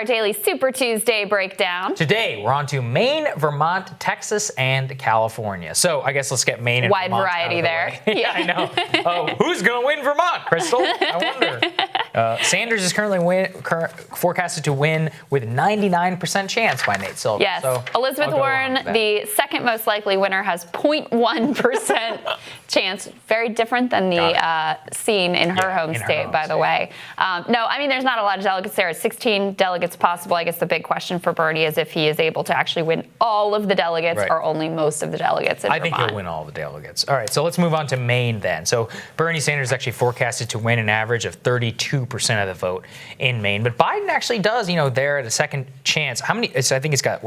our daily Super Tuesday breakdown. Today, we're on to Maine, Vermont, Texas, and California. So I guess let's get Maine and Wide Vermont variety out of the there. way. Yeah, I know. Who's going to win Vermont, Krystal? I wonder. Sanders is currently forecasted to win with 99% chance by Nate Silver. Yes. So Elizabeth Warren, the second most likely winner, has 0.1% chance. Very different than the scene in her home state, by the way. No, I mean, there's not a lot of delegates there. 16 delegates possible. I guess the big question for Bernie is if he is able to actually win all of the delegates or only most of the delegates in Vermont. I think he'll win all the delegates. All right, so let's move on to Maine then. So Bernie Sanders is actually forecasted to win an average of 32% of the vote in Maine. But Biden actually does, there at a second chance. How many? I think it's got,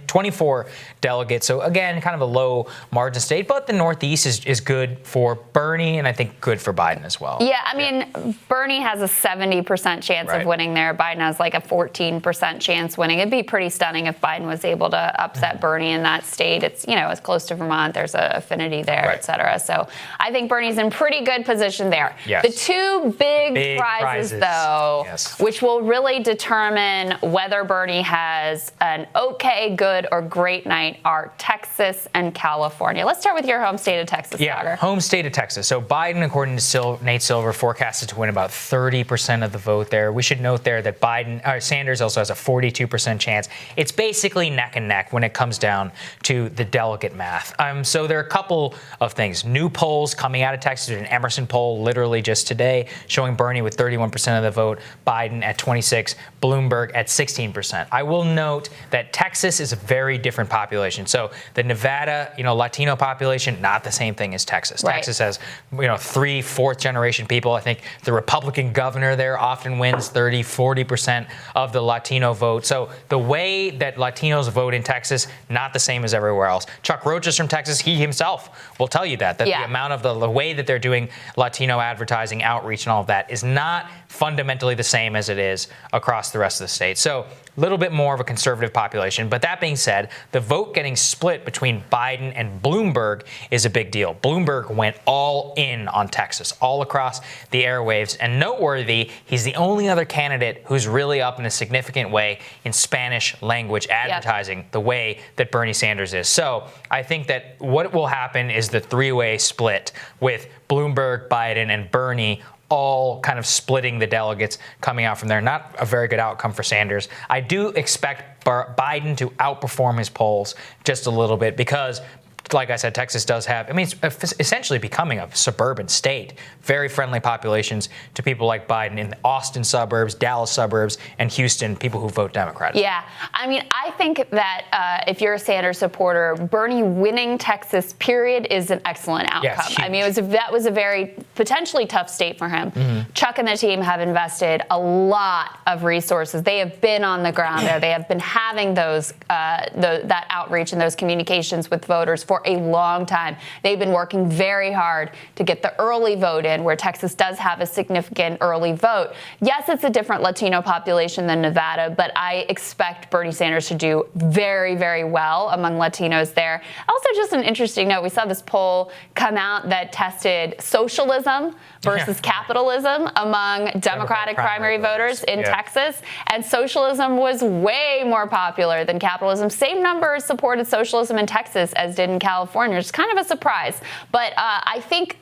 24 delegates. So again, kind of a low margin state. But the Northeast is good for Bernie and I think good for Biden as well. Yeah, I mean, Bernie has a 70% chance of winning there. Biden has like a 14% chance winning. It'd be pretty stunning if Biden was able to upset Bernie in that state. It's, it's close to Vermont. There's an affinity there, et cetera. So I think Bernie's in pretty good position there. Yes. The two big prizes, though, which will really determine whether Bernie has an okay, good, or great night are Texas and California. Let's start with your home state of Texas, Saagar. Home state of Texas. So Biden, according to Nate Silver, forecasted to win about 30% of the vote there. We should note there that Sanders also has a 42% chance. It's basically neck and neck when it comes down to the delegate math. So there are a couple of things. New polls coming out of Texas. There's an Emerson poll literally just today showing Bernie with 31% of the vote, Biden at 26%, Bloomberg at 16%. I will note that Texas is a very different population. So the Nevada, Latino population, not the same thing as Texas. Texas has, 3, 4th generation people. I think the Republican governor there often wins 30, 40% of the Latino vote. So the way that Latinos vote in Texas, not the same as everywhere else. Chuck Roach is from Texas. He himself will tell you that the amount of the way that they're doing Latino advertising, outreach, and all of that is not fundamentally the same as it is across the rest of the state. So a little bit more of a conservative population. But that being said, the vote getting split between Biden and Bloomberg is a big deal. Bloomberg went all in on Texas, all across the airwaves. And noteworthy, he's the only other candidate who's really up in a significant way in Spanish language advertising the way that Bernie Sanders is. So I think that what will happen is the three-way split with Bloomberg, Biden, and Bernie all kind of splitting the delegates coming out from there. Not a very good outcome for Sanders. I do expect Biden to outperform his polls just a little bit because, like I said, Texas does have, it's essentially becoming a suburban state. Very friendly populations to people like Biden in the Austin suburbs, Dallas suburbs, and Houston, people who vote Democrat. Yeah, I think that if you're a Sanders supporter, Bernie winning Texas, period, is an excellent outcome. That was a very potentially tough state for him. Mm-hmm. Chuck and the team have invested a lot of resources. They have been on the ground there. They have been having those that outreach and those communications with voters for a long time. They've been working very hard to get the early vote in, where Texas does have a significant early vote. Yes, it's a different Latino population than Nevada, but I expect Bernie Sanders to do very, very well among Latinos there. Also, just an interesting note, we saw this poll come out that tested socialism versus capitalism among Democratic primary voters in Texas, and socialism was way more popular than capitalism. Same numbers supported socialism in Texas as did in California. It's kind of a surprise, but I think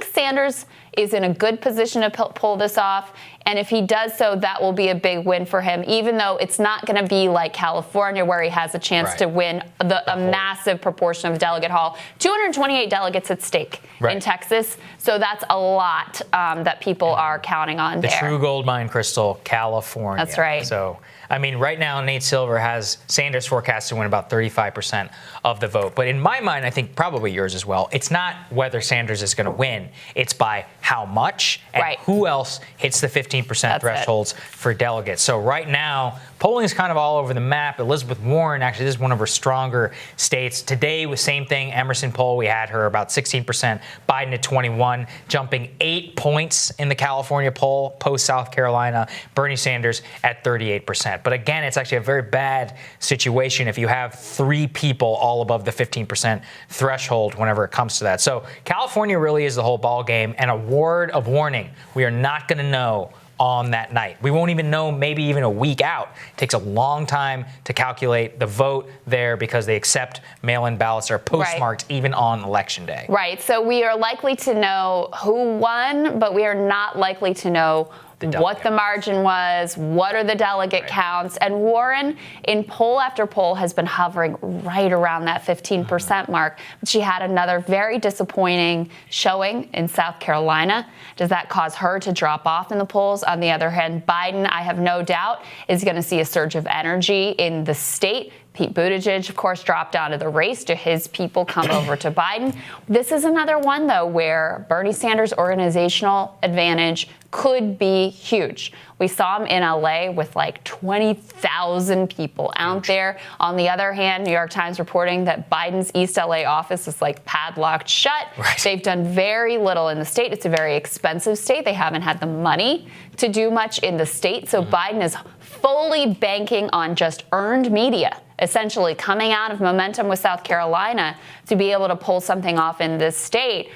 Sanders is in a good position to pull this off. And if he does so, that will be a big win for him, even though it's not going to be like California, where he has a chance to win a massive proportion of delegate haul. 228 delegates at stake in Texas. So that's a lot that people are counting on there. The true gold mine, Krystal, California. That's right. So, right now, Nate Silver has Sanders forecast to win about 35% of the vote. But in my mind, I think probably yours as well, it's not whether Sanders is going to win. It's by how much and who else hits the 15% thresholds for delegates. So right now, polling is kind of all over the map. Elizabeth Warren, actually, this is one of her stronger states. Today was same thing. Emerson poll, we had her about 16%, Biden at 21, jumping 8 points in the California poll, post South Carolina, Bernie Sanders at 38%. But again, it's actually a very bad situation if you have 3 people all above the 15% threshold whenever it comes to that. So California really is the whole ball game, and a word of warning, we are not going to know on that night. We won't even know maybe even a week out. It takes a long time to calculate the vote there because they accept mail-in ballots are postmarked even on election day. Right. So we are likely to know who won, but we are not likely to know what the margin was, what are the delegate counts. And Warren, in poll after poll, has been hovering right around that 15% mark. She had another very disappointing showing in South Carolina. Does that cause her to drop off in the polls? On the other hand, Biden, I have no doubt, is going to see a surge of energy in the state. Pete Buttigieg, of course, dropped out of the race. Do his people come over to Biden? This is another one, though, where Bernie Sanders' organizational advantage could be huge. We saw him in LA with like 20,000 people out there. On the other hand, New York Times reporting that Biden's East LA office is like padlocked shut. Right. They've done very little in the state. It's a very expensive state. They haven't had the money to do much in the state. So Biden is fully banking on just earned media, essentially coming out of momentum with South Carolina to be able to pull something off in this state.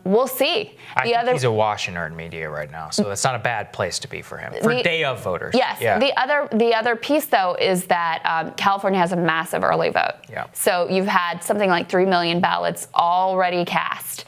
We'll see. I think he's awash in earned media right now, so that's not a bad place to be for him. For day of voters. Yes. Yeah. The other piece, though, is that California has a massive early vote. Yeah. So you've had something like 3 million ballots already cast,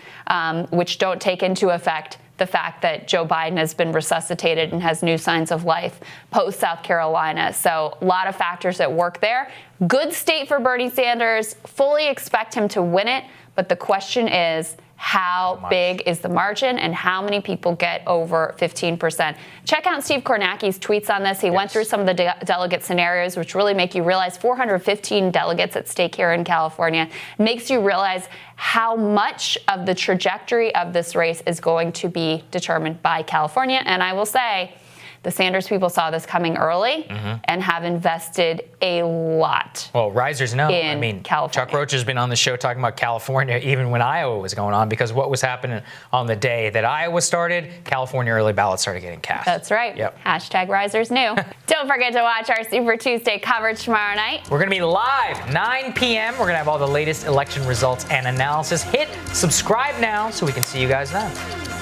which don't take into effect the fact that Joe Biden has been resuscitated and has new signs of life post South Carolina. So a lot of factors at work there. Good state for Bernie Sanders. Fully expect him to win it. But the question is, how big is the margin and how many people get over 15%? Check out Steve Kornacki's tweets on this. He went through some of the delegate scenarios, which really make you realize 415 delegates at stake here in California. Makes you realize how much of the trajectory of this race is going to be determined by California. And I will say, the Sanders people saw this coming early and have invested a lot. Well, risers know. I mean, Chuck Roach has been on the show talking about California even when Iowa was going on, because what was happening on the day that Iowa started, California early ballots started getting cast. That's right. Yep. Hashtag risers knew. Don't forget to watch our Super Tuesday coverage tomorrow night. We're going to be live 9 p.m. We're going to have all the latest election results and analysis. Hit subscribe now so we can see you guys then.